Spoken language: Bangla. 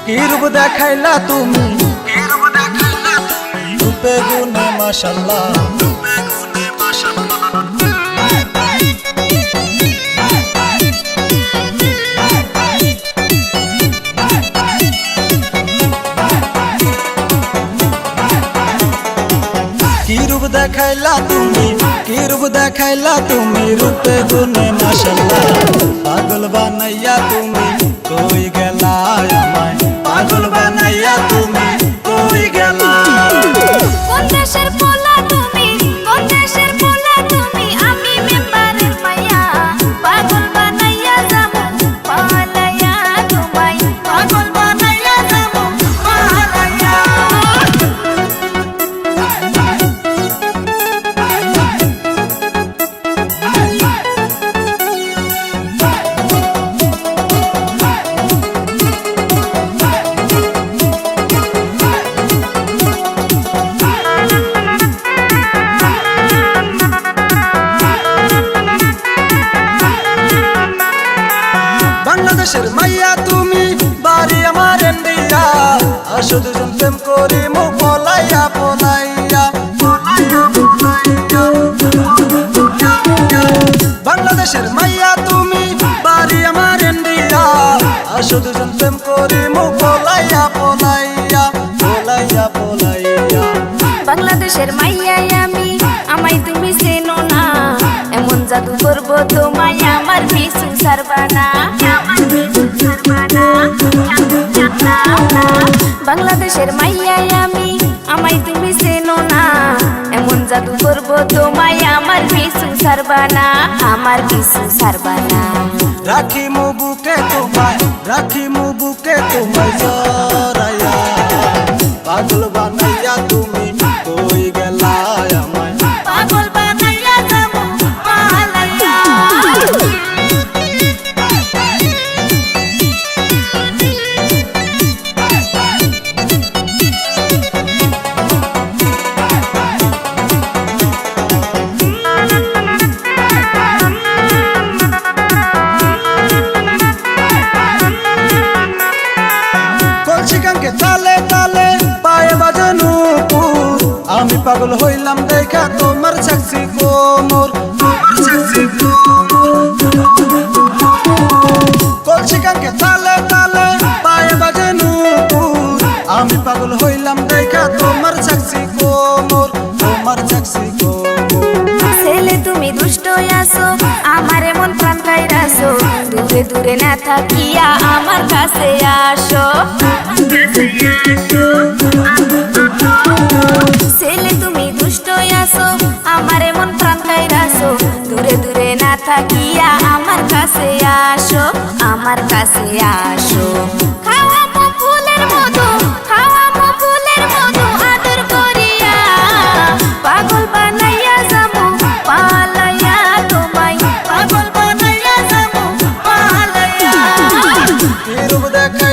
কি রূপ দেখাইলা তুমি রূপে গুণে মাশাআল্লাহ কি রূপ দেখাইলা তুমি রূপে গুণে মাশাআল্লাহ পাগল বানাইয়া তুমি কই গেলা আমায় পাগল বানাইয়া তুমি কই গেলা কোন দেশের পোলা তুমি আমি মেম্বারের মাইয়া পাগল বানাইয়া যাবো পালাইয়া তোমায় পাগল বানাইয়া যাবো পালাইয়া বাংলাদেশের মাইয়া তুমি বাড়ি আমার ইন্ডিয়া আসো দুজন প্রেম করি মো পলাইয়া বাংলাদেশের মাইয়া তুমি বাড়ি আমার ইন্ডিয়া আসো দুজন প্রেম করি মো পলাইয়া বাংলাদেশের মাইয়া আমি আমায় তুমি চেনো না এমন জাদু করবো তোমায় আমার পিছু ছাড়বানা বাংলাদেশের মাইয়া আমি আমায় তুমি চেনো না এমন জাদু করবো তোমায় আমার পিছু ছাড়বানা রাখি মো বুকে তোমায় জড়াইয়া পাগল বানাইয়া তুমি কই গেলা আমায় পাগল বানাইয়া যাবো পালাইয়া কলসিকাঙ্কে তালে তালে পায়ে বাজানো আমি পাগল হইলাম দেখা তোমার সাক্ষী কোমর কলসিকাঙ্কে তালে তালে পায়ে বাজানো আমি পাগল হইলাম দেখা তোমার সাক্ষী কোমর ছেলে তুমি দুষ্ট আসো আমার এমন প্রাণ খাইরাছো দূরে দূরে না থাকিয়া আমার কাছে আসো ছেলে তুমি দুষ্ট আসো আমার এমন প্রাণ খাইরাছো দূরে দূরে না থাকিয়া আমার কাছে আসো খাওয়াবো ফুলের মধু আদর করিয়া পাগল বানাইয়া যাবো পালাইয়া তোমায় পাগল বানাইয়া যাবো পালাইয়া কি রূপ দেখা